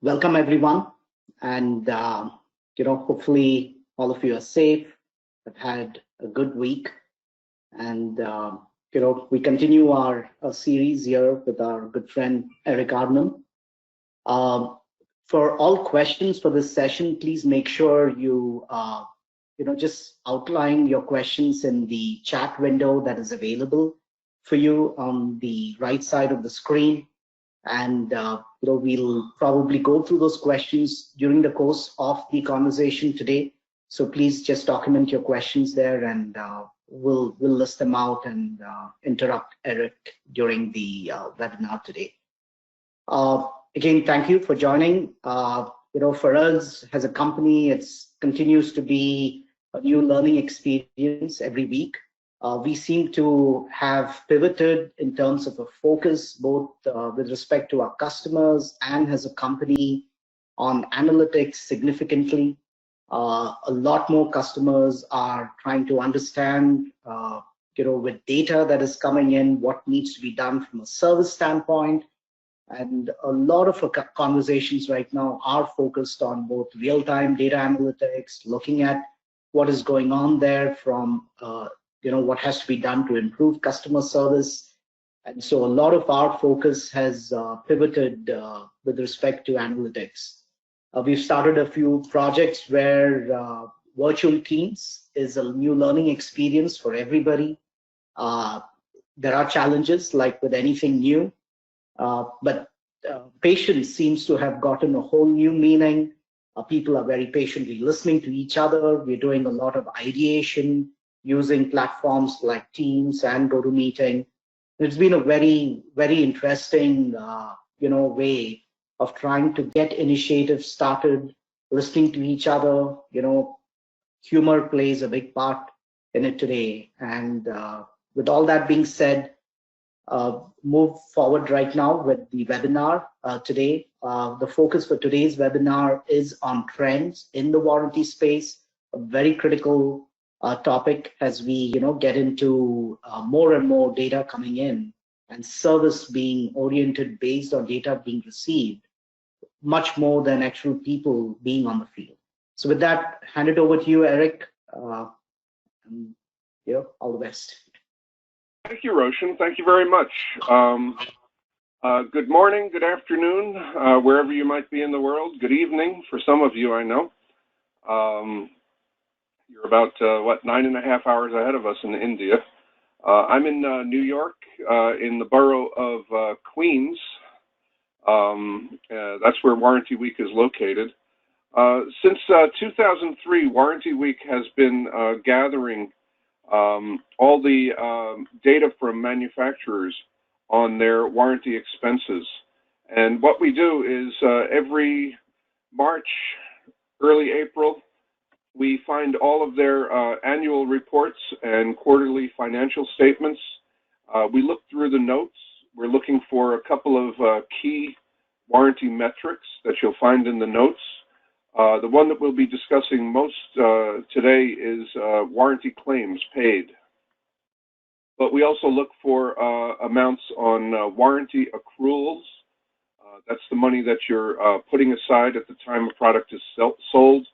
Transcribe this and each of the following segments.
Welcome everyone, and hopefully all of you are safe. Have had a good week, and we continue our series here with our good friend Eric Arnum. Um, for all questions for this session, please make sure you just outline your questions in the chat window that is available for you on the right side of the screen, and we'll probably go through those questions during the course of the conversation today. So please just document your questions there, and we'll list them out and interrupt Eric during the webinar today. Again, thank you for joining. For us as a company, it continues to be a new learning experience every week. We seem to have pivoted in terms of a focus, both with respect to our customers and as a company, on analytics significantly. A lot more customers are trying to understand, with data that is coming in, what needs to be done from a service standpoint. And a lot of conversations right now are focused on both real-time data analytics, looking at what is going on there from what has to be done to improve customer service. And so a lot of our focus has pivoted with respect to analytics. We've started a few projects where virtual teams is a new learning experience for everybody. There are challenges like with anything new, but patience seems to have gotten a whole new meaning. People are very patiently listening to each other. We're doing a lot of ideation using platforms like Teams and GoToMeeting. It's been a very, very interesting, way of trying to get initiatives started, listening to each other. Humor plays a big part in it today. And with all that being said, move forward right now with the webinar today. The focus for today's webinar is on trends in the warranty space, a very critical topic as we get into more and more data coming in and service being oriented based on data being received, much more than actual people being on the field. So with that, hand it over to you, Eric. And, all the best. Thank you, Roshan. Thank you very much. Good morning, good afternoon, wherever you might be in the world. Good evening for some of you, I know. You're about, 9.5 hours ahead of us in India. I'm in New York, in the borough of Queens. That's where Warranty Week is located. Since 2003, Warranty Week has been gathering all the data from manufacturers on their warranty expenses. And what we do is every March, early April, we find all of their annual reports and quarterly financial statements. We look through the notes. We're looking for a couple of key warranty metrics that you'll find in the notes. The one that we'll be discussing most today is warranty claims paid. But we also look for amounts on warranty accruals. That's the money that you're putting aside at the time a product is sold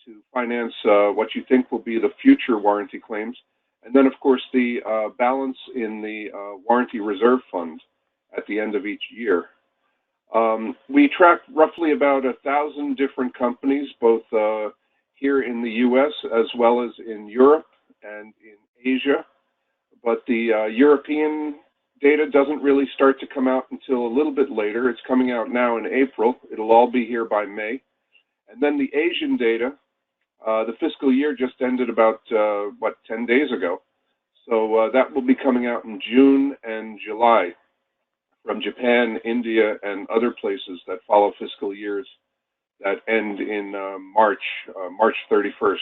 to finance what you think will be the future warranty claims. And then, of course, the balance in the warranty reserve fund at the end of each year. We track roughly about 1,000 different companies, both here in the US as well as in Europe and in Asia. But the European data doesn't really start to come out until a little bit later. It's coming out now in April. It'll all be here by May. And then the Asian data, the fiscal year just ended about, 10 days ago. So that will be coming out in June and July from Japan, India, and other places that follow fiscal years that end in March 31st.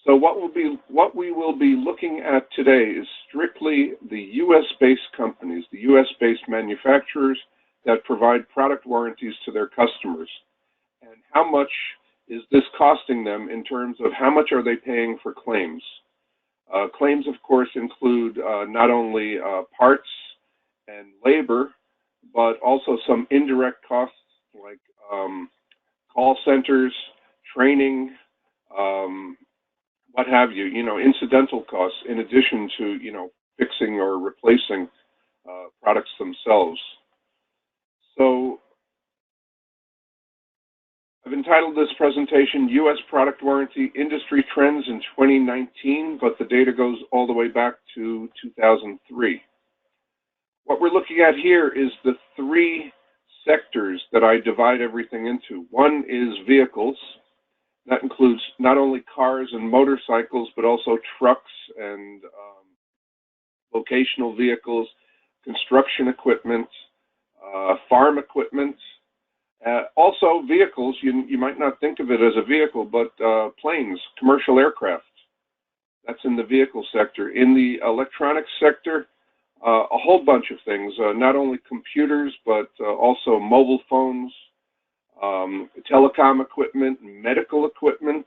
So what we will be looking at today is strictly the US-based companies, the US-based manufacturers that provide product warranties to their customers. And how much is this costing them in terms of how much are they paying for claims? Claims, of course, include not only parts and labor, but also some indirect costs like call centers, training, what have you, incidental costs in addition to, fixing or replacing products themselves. So I've entitled this presentation, U.S. Product Warranty Industry Trends in 2019, but the data goes all the way back to 2003. What we're looking at here is the three sectors that I divide everything into. One is vehicles. That includes not only cars and motorcycles, but also trucks and vocational vehicles, construction equipment, farm equipment. Also vehicles, you might not think of it as a vehicle, but planes, commercial aircraft. That's in the vehicle sector. In the electronics sector, a whole bunch of things, not only computers, but also mobile phones, telecom equipment, medical equipment,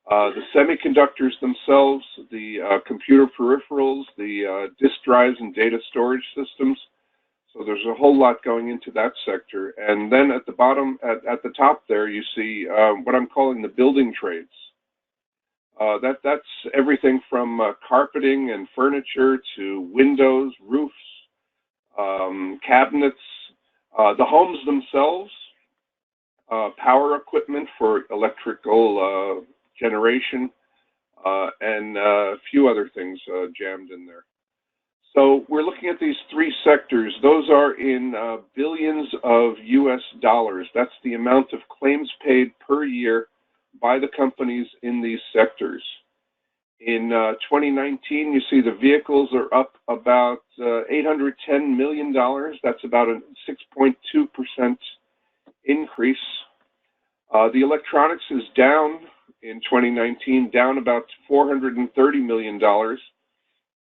the semiconductors themselves, the computer peripherals, the disk drives and data storage systems. So there's a whole lot going into that sector. And then at the bottom, at the top there, you see what I'm calling the building trades. That's everything from carpeting and furniture to windows, roofs, cabinets, the homes themselves, power equipment for electrical generation, and a few other things jammed in there. So we're looking at these three sectors. Those are in billions of US dollars. That's the amount of claims paid per year by the companies in these sectors. In 2019, you see the vehicles are up about $810 million. That's about a 6.2% increase. The electronics is down in 2019, down about $430 million,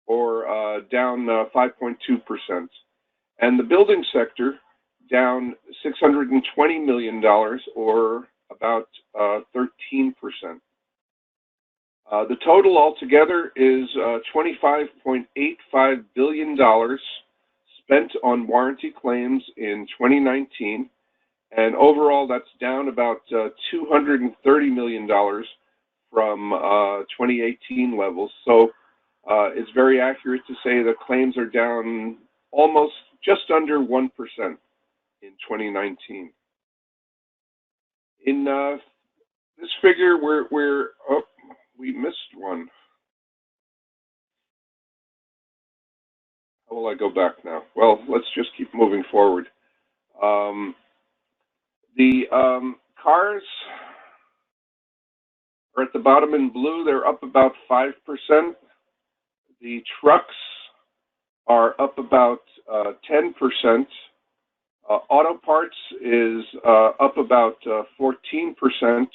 or down 5.2%. And the building sector down $620 million, or about 13%. The total altogether is $25.85 billion spent on warranty claims in 2019, and overall that's down about $230 million from 2018 levels. So it's very accurate to say that claims are down almost just under 1% in 2019. In this figure, we missed one. How will I go back now? Well, let's just keep moving forward. The cars are at the bottom in blue. They're up about 5%. The trucks are up about 10%. Auto parts is up about 14%.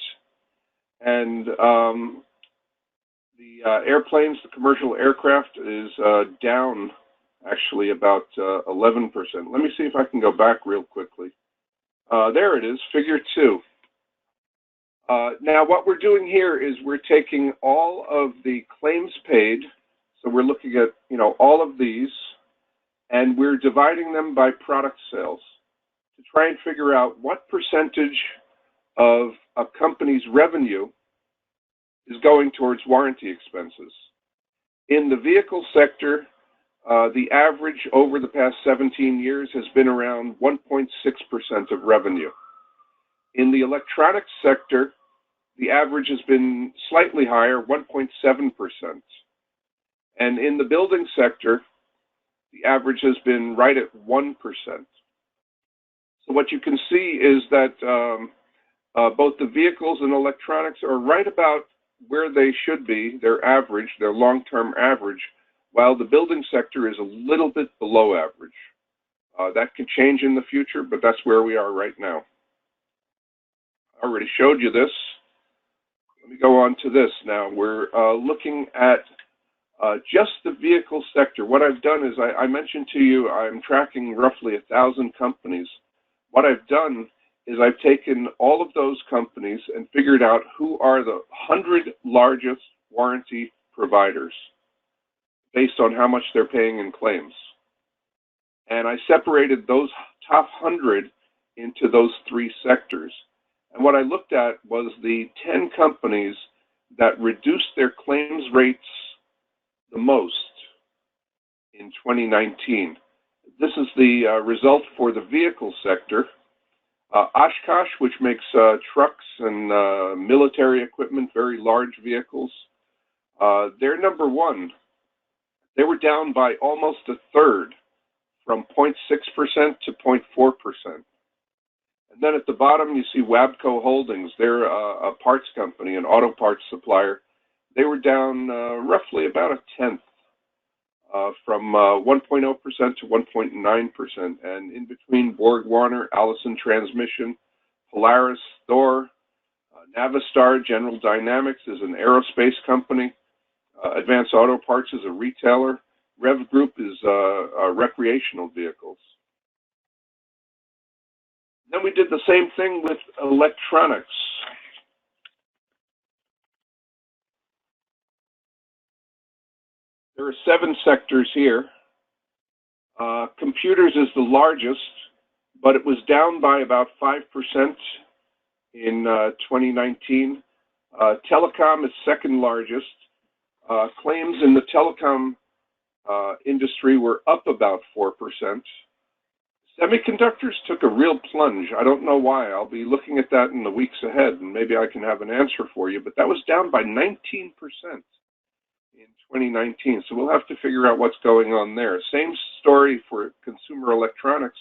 And the airplanes, the commercial aircraft, is down actually about 11%. Let me see if I can go back real quickly. There it is, figure 2. Now what we're doing here is we're taking all of the claims paid, so we're looking at all of these, and we're dividing them by product sales to try and figure out what percentage of a company's revenue is going towards warranty expenses. In the vehicle sector, the average over the past 17 years has been around 1.6% of revenue. In the electronics sector, the average has been slightly higher, 1.7%. And in the building sector, the average has been right at 1%. So what you can see is that both the vehicles and electronics are right about where they should be, their average, their long-term average, while the building sector is a little bit below average. That could change in the future, but that's where we are right now. I already showed you this. Let me go on to this now. We're looking at just the vehicle sector. What I've done is I mentioned to you I'm tracking roughly 1,000 companies. What I've done is I've taken all of those companies and figured out who are the 100 largest warranty providers based on how much they're paying in claims. And I separated those top 100 into those three sectors. And what I looked at was the 10 companies that reduced their claims rates the most in 2019. This is the result for the vehicle sector. Oshkosh, which makes trucks and military equipment, very large vehicles, they're number one. They were down by almost a third, from 0.6% to 0.4%. And then at the bottom, you see Wabco Holdings. They're a parts company, an auto parts supplier. They were down roughly about a tenth, from 1.0% to 1.9%. And in between, Borg Warner, Allison Transmission, Polaris, Thor, Navistar, General Dynamics is an aerospace company. Advanced Auto Parts is a retailer. Rev Group is recreational vehicles. Then we did the same thing with electronics. There are 7 sectors here. Computers is the largest, but it was down by about 5% in 2019. Telecom is second largest. Claims in the telecom industry were up about 4%. Semiconductors took a real plunge. I don't know why. I'll be looking at that in the weeks ahead, and maybe I can have an answer for you. But that was down by 19% in 2019. So we'll have to figure out what's going on there. Same story for consumer electronics.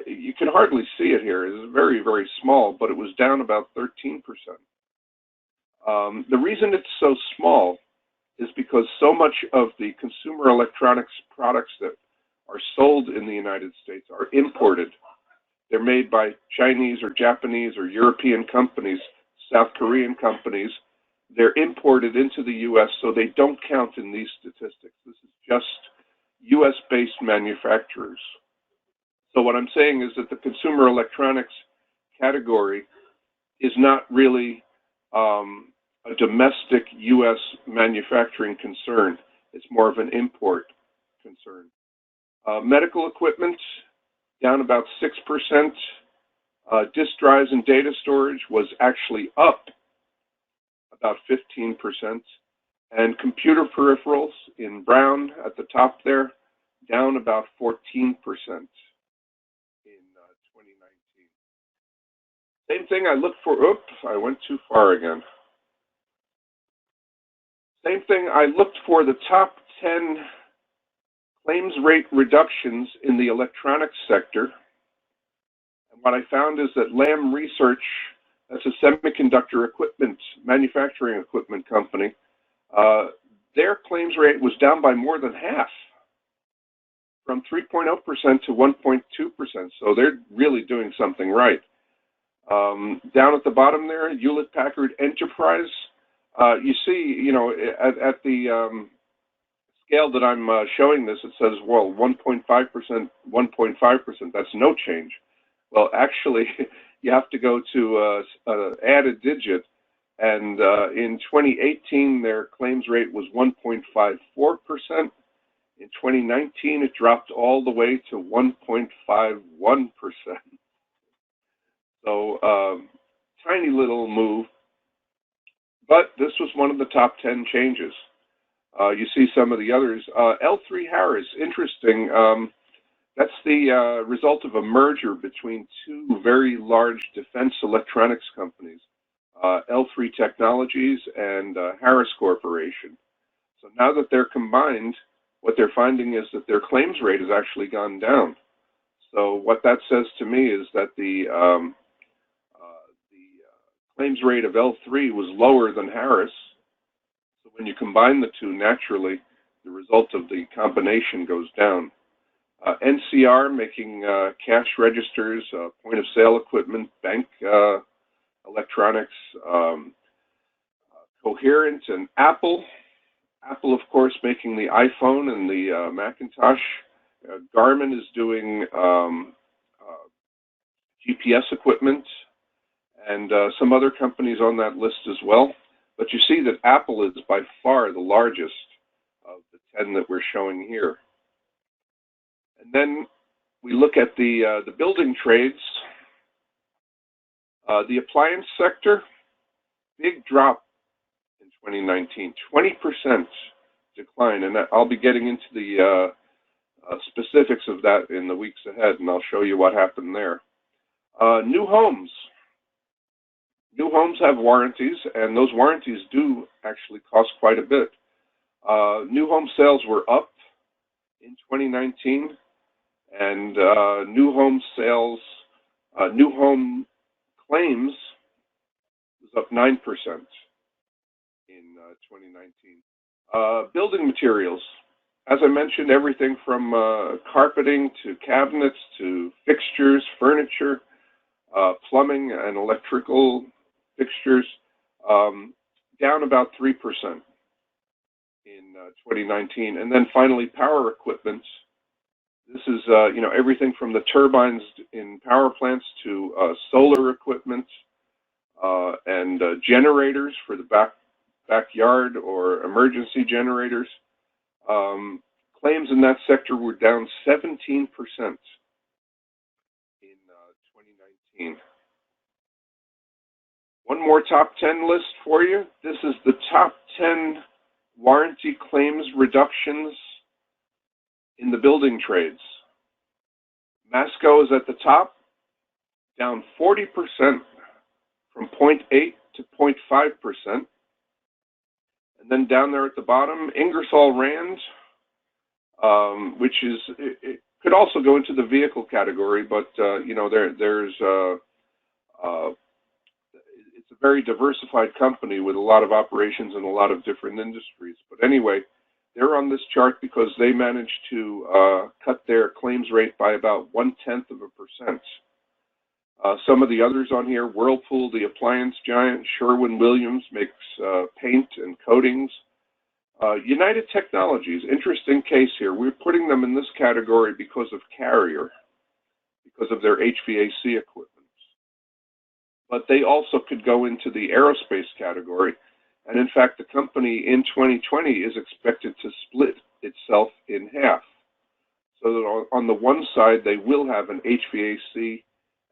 You can hardly see it here. It's very, very small, but it was down about 13%. The reason it's so small is because so much of the consumer electronics products that are sold in the United States are imported. They're made by Chinese or Japanese or European companies, South Korean companies. They're imported into the U.S., so they don't count in these statistics. This is just U.S.-based manufacturers. So what I'm saying is that the consumer electronics category is not really a domestic U.S. manufacturing concern. It's more of an import concern. Medical equipment, down about 6%. Disk drives and data storage was actually up about 15%. And computer peripherals in brown at the top there, down about 14% in 2019. Same thing I looked for, oops, I went too far again. Same thing, I looked for the top 10 claims rate reductions in the electronics sector. And what I found is that Lam Research, that's a semiconductor equipment, manufacturing equipment company, their claims rate was down by more than half, from 3.0% to 1.2%. So they're really doing something right. Down at the bottom there, Hewlett-Packard Enterprise. You see, you know, at the scale that I'm showing this, it says, well, 1.5%, 1.5%. That's no change. Well, actually, you have to go to add a digit. And in 2018, their claims rate was 1.54%. In 2019, it dropped all the way to 1.51%. So, tiny little move. But this was one of the top 10 changes. You see some of the others. L3 Harris, interesting. That's the result of a merger between two very large defense electronics companies, L3 Technologies and Harris Corporation. So now that they're combined, what they're finding is that their claims rate has actually gone down. So what that says to me is that the claims rate of L3 was lower than Harris. So when you combine the two, naturally, the result of the combination goes down. NCR making cash registers, point-of-sale equipment, bank electronics, Coherent and Apple. Apple, of course, making the iPhone and the Macintosh. Garmin is doing GPS equipment, and some other companies on that list as well. But you see that Apple is by far the largest of the 10 that we're showing here. And then we look at the building trades, the appliance sector, big drop in 2019, 20% decline, and I'll be getting into the specifics of that in the weeks ahead, and I'll show you what happened there. New homes. New homes have warranties, and those warranties do actually cost quite a bit. New home sales were up in 2019, and new home sales, new home claims was up 9% in 2019. Building materials. As I mentioned, everything from carpeting to cabinets to fixtures, furniture, plumbing and electrical fixtures, down about 3% in 2019. And then finally, power equipment. This is, everything from the turbines in power plants to solar equipment and generators for the backyard or emergency generators. Claims in that sector were down 17% in 2019. One more top 10 list for you. This is the top 10 warranty claims reductions in the building trades. Masco is at the top, down 40% from 0.8 to 0.5%. And then down there at the bottom, Ingersoll Rand, which is, it could also go into the vehicle category, but there's it's a very diversified company with a lot of operations in a lot of different industries. But anyway, they're on this chart because they managed to cut their claims rate by about 0.1%. Some of the others on here, Whirlpool, the appliance giant, Sherwin-Williams makes paint and coatings. United Technologies, interesting case here. We're putting them in this category because of Carrier, because of their HVAC equipment. But they also could go into the aerospace category. And in fact, the company in 2020 is expected to split itself in half. So that on the one side, they will have an HVAC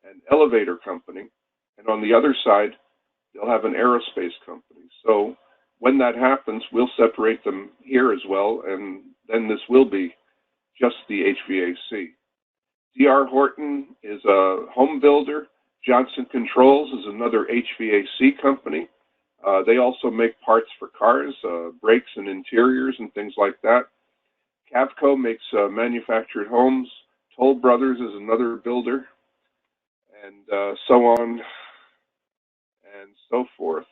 and elevator company, and on the other side, they'll have an aerospace company. So when that happens, we'll separate them here as well, and then this will be just the HVAC. D.R. Horton is a home builder. Johnson Controls is another HVAC company. They also make parts for cars, brakes and interiors and things like that. Cavco makes manufactured homes. Toll Brothers is another builder, and so on and so forth.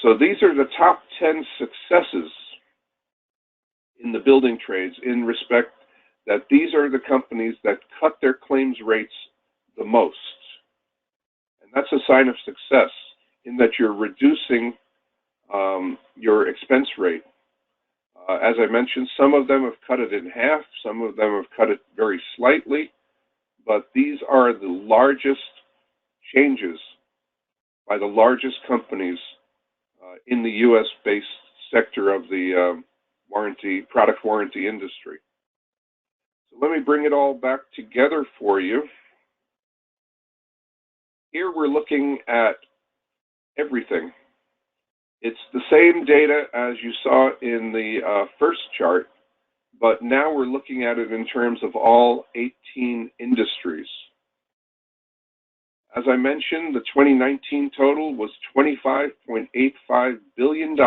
So these are the top 10 successes in the building trades in respect that these are the companies that cut their claims rates the most. And that's a sign of success in that you're reducing your expense rate. As I mentioned, some of them have cut it in half, some of them have cut it very slightly, but these are the largest changes by the largest companies in the U.S.-based sector of the product warranty industry. So let me bring it all back together for you. Here we're looking at everything. It's the same data as you saw in the first chart, but now we're looking at it in terms of all 18 industries. As I mentioned, the 2019 total was $25.85 billion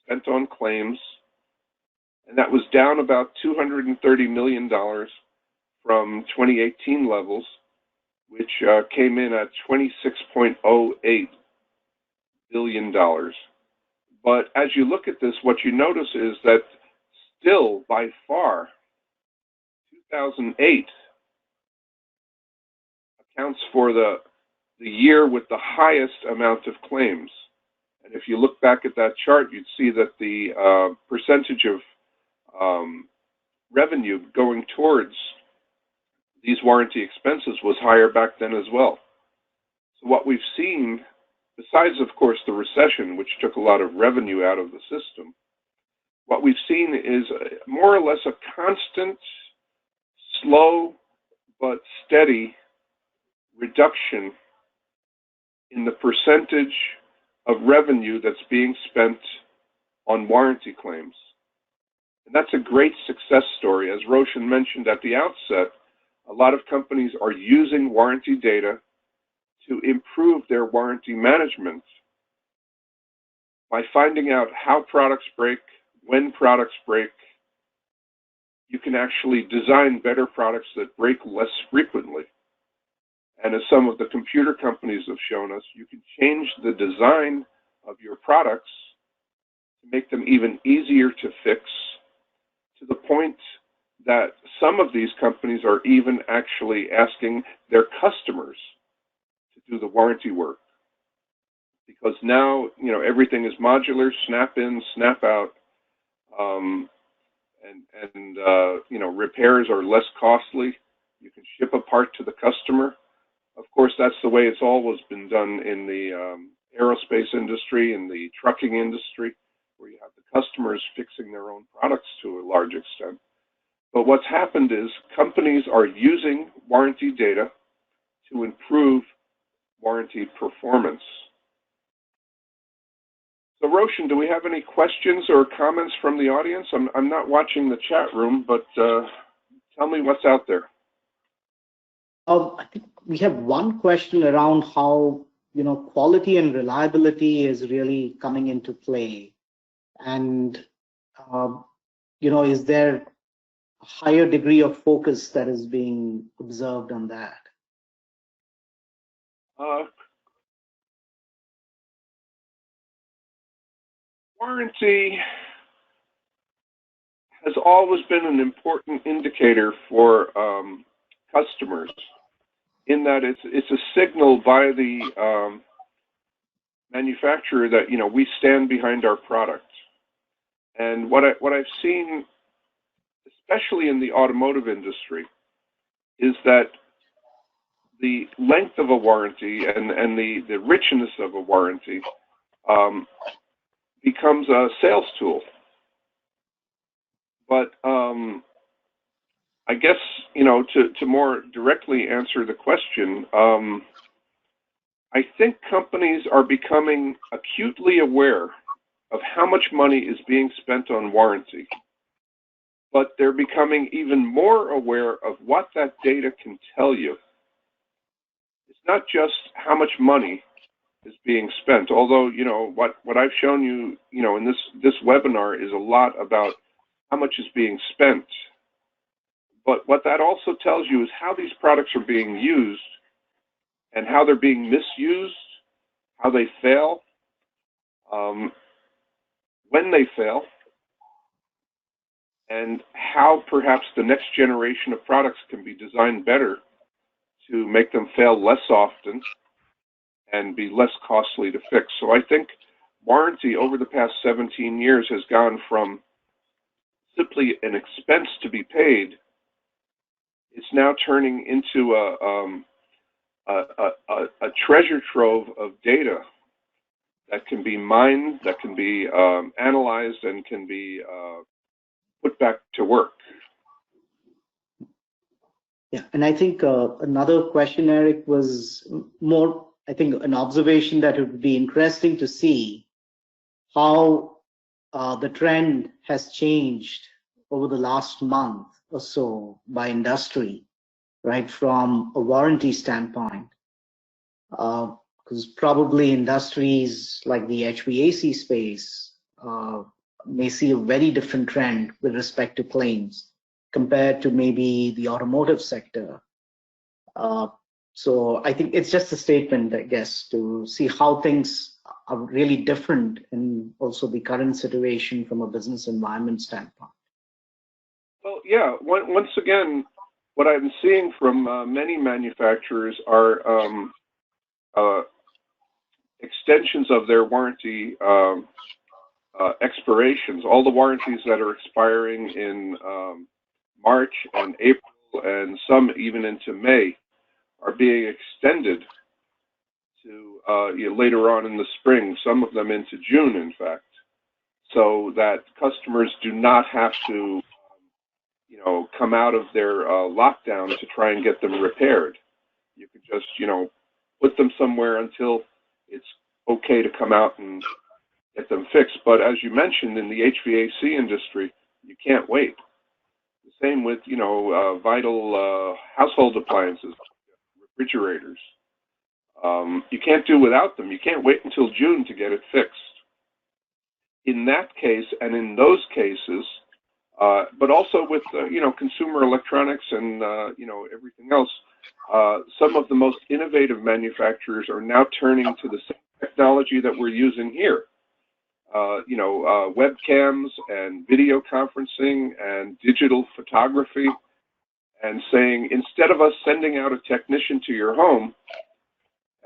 spent on claims, and that was down about $230 million from 2018 levels, which came in at $26.08 billion. But as you look at this, what you notice is that still, by far, 2008 accounts for the year with the highest amount of claims. And if you look back at that chart, you'd see that the percentage of revenue going towards these warranty expenses was higher back then as well. So what we've seen, besides, of course, the recession, which took a lot of revenue out of the system, what we've seen is more or less a constant, slow but steady reduction in the percentage of revenue that's being spent on warranty claims. And that's a great success story. As Roshan mentioned at the outset, a lot of companies are using warranty data to improve their warranty management by finding out how products break, when products break. You can actually design better products that break less frequently. And as some of the computer companies have shown us, you can change the design of your products to make them even easier to fix, to the point that some of these companies are even actually asking their customers to do the warranty work. Because now, everything is modular, snap in, snap out, and repairs are less costly. You can ship a part to the customer. Of course, that's the way it's always been done in the aerospace industry and the trucking industry, where you have the customers fixing their own products to a large extent. But what's happened is companies are using warranty data to improve warranty performance. So Roshan, do we have any questions or comments from the audience? I'm not watching the chat room, but tell me what's out there. I think we have one question around how quality and reliability is really coming into play, and is there a higher degree of focus that is being observed on that? Warranty has always been an important indicator for customers, in that it's a signal by the manufacturer that we stand behind our product. And what I've seen, especially in the automotive industry, is that the length of a warranty and the richness of a warranty becomes a sales tool. But I guess, to more directly answer the question, I think companies are becoming acutely aware of how much money is being spent on warranty, but they're becoming even more aware of what that data can tell you. It's not just how much money is being spent, although, what I've shown you, in this webinar is a lot about how much is being spent. But what that also tells you is how these products are being used and how they're being misused, how they fail, when they fail, and how perhaps the next generation of products can be designed better to make them fail less often and be less costly to fix. So I think warranty over the past 17 years has gone from simply an expense to be paid. It's now turning into a treasure trove of data that can be mined, that can be analyzed, and can be put back to work. Yeah, and I think another question, Eric, was more, I think, an observation that it would be interesting to see how the trend has changed over the last month or so by industry, right, from a warranty standpoint. Because probably industries like the HVAC space may see a very different trend with respect to claims compared to maybe the automotive sector. So I think it's just a statement, I guess, to see how things are really different in also the current situation from a business environment standpoint. Well, yeah, once again, what I'm seeing from many manufacturers are extensions of their warranty expirations. All the warranties that are expiring in March and April, and some even into May, are being extended to later on in the spring, some of them into June, in fact, so that customers do not have to come out of their lockdown to try and get them repaired. You could just, put them somewhere until it's okay to come out and get them fixed. But as you mentioned, in the HVAC industry, you can't wait. The same with, vital household appliances, refrigerators. You can't do without them. You can't wait until June to get it fixed. In that case, and in those cases, but also with, consumer electronics and, everything else, some of the most innovative manufacturers are now turning to the same technology that we're using here. Webcams and video conferencing and digital photography, and saying, instead of us sending out a technician to your home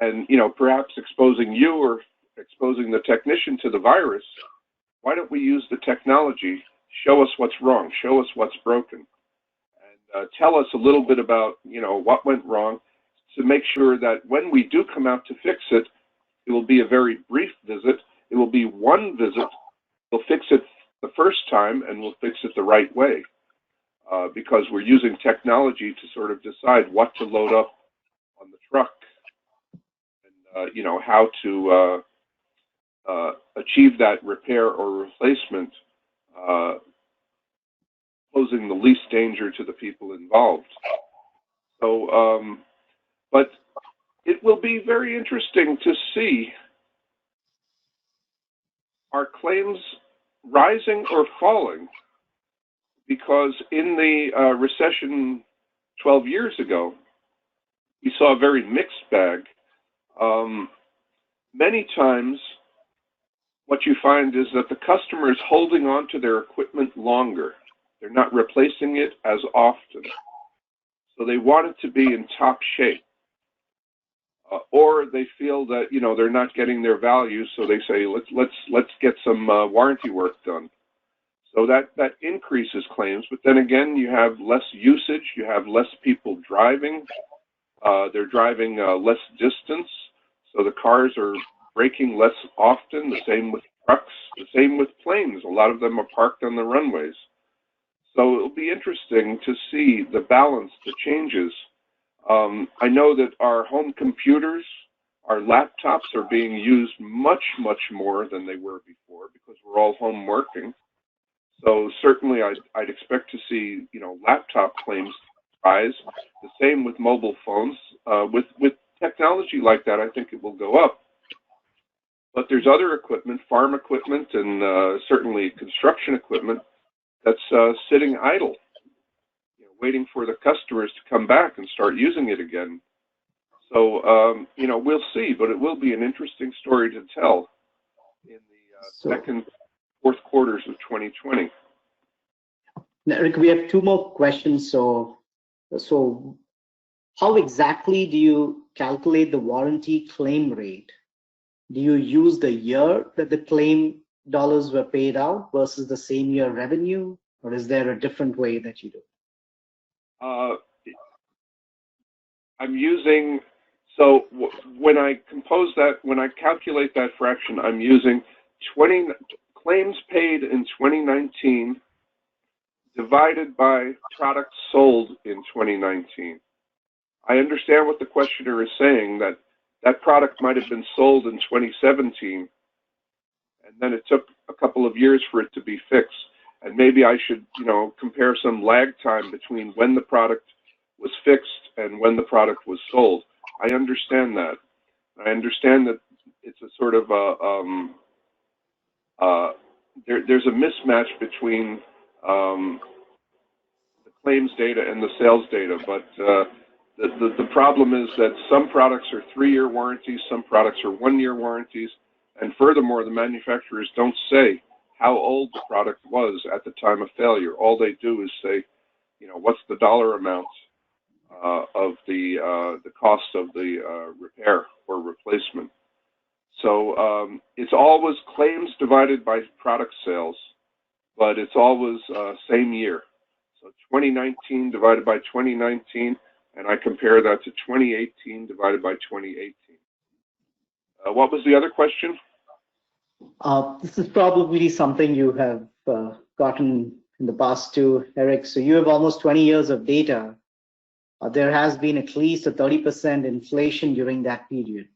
and, perhaps exposing you or exposing the technician to the virus, why don't we use the technology, show us what's wrong, show us what's broken, and tell us a little bit about, what went wrong, to make sure that when we do come out to fix it, it will be a very brief visit. It will be one visit. We'll fix it the first time, and we'll fix it the right way, because we're using technology to sort of decide what to load up on the truck, and how to achieve that repair or replacement, posing the least danger to the people involved. So, but it will be very interesting to see, are claims rising or falling? Because in the recession 12 years ago, we saw a very mixed bag. Many times, what you find is that the customer is holding on to their equipment longer. They're not replacing it as often. So they want it to be in top shape. Or they feel that, they're not getting their value, so they say, let's get some warranty work done. So that increases claims. But then again, you have less usage, you have less people driving. They're driving less distance, so the cars are braking less often. The same with trucks, the same with planes. A lot of them are parked on the runways. So it'll be interesting to see the balance, the changes. I know that our home computers, our laptops are being used much, much more than they were before, because we're all home working. So certainly I'd expect to see, laptop claims rise. The same with mobile phones. With technology like that, I think it will go up. But there's other equipment, farm equipment, and certainly construction equipment that's sitting idle, waiting for the customers to come back and start using it again. So, we'll see, but it will be an interesting story to tell in the second, fourth quarters of 2020. Now, Rick, we have two more questions. So how exactly do you calculate the warranty claim rate? Do you use the year that the claim dollars were paid out versus the same year revenue, or is there a different way that you do? I'm using, so when I compose that, when I calculate that fraction, I'm using 20 claims paid in 2019 divided by products sold in 2019. I understand what the questioner is saying, that that product might have been sold in 2017, and then it took a couple of years for it to be fixed. And maybe I should, compare some lag time between when the product was fixed and when the product was sold. I understand that. I understand that it's a sort of there's a mismatch between the claims data and the sales data, but the problem is that some products are 3-year warranties, some products are 1-year warranties, and furthermore, the manufacturers don't say how old the product was at the time of failure. All they do is say, what's the dollar amount of the cost of the repair or replacement. So it's always claims divided by product sales, but it's always same year. So 2019 divided by 2019, and I compare that to 2018 divided by 2018. What was the other question? This is probably something you have gotten in the past too, Eric. So you have almost 20 years of data. There has been at least a 30% inflation during that period.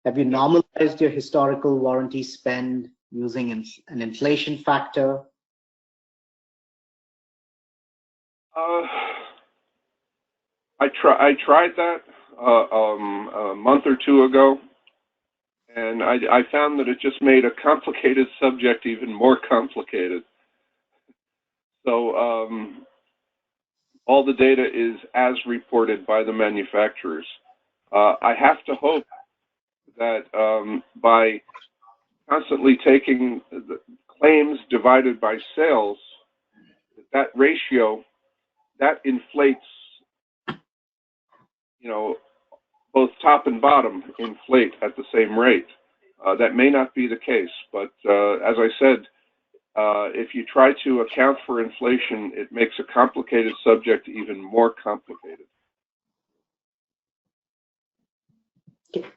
Have you normalized your historical warranty spend using an inflation factor? I tried that a month or two ago, and I found that it just made a complicated subject even more complicated. So all the data is as reported by the manufacturers. I have to hope that by constantly taking the claims divided by sales, that ratio, that inflates, both top and bottom inflate at the same rate. That may not be the case, but as I said, if you try to account for inflation, it makes a complicated subject even more complicated. Okay.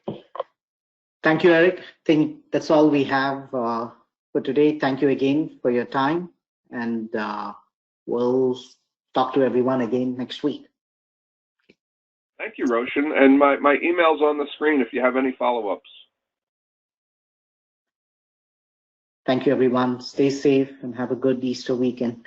Thank you, Eric. I think that's all we have for today. Thank you again for your time, and we'll talk to everyone again next week. Thank you, Roshan. And my email's on the screen if you have any follow-ups. Thank you, everyone. Stay safe and have a good Easter weekend.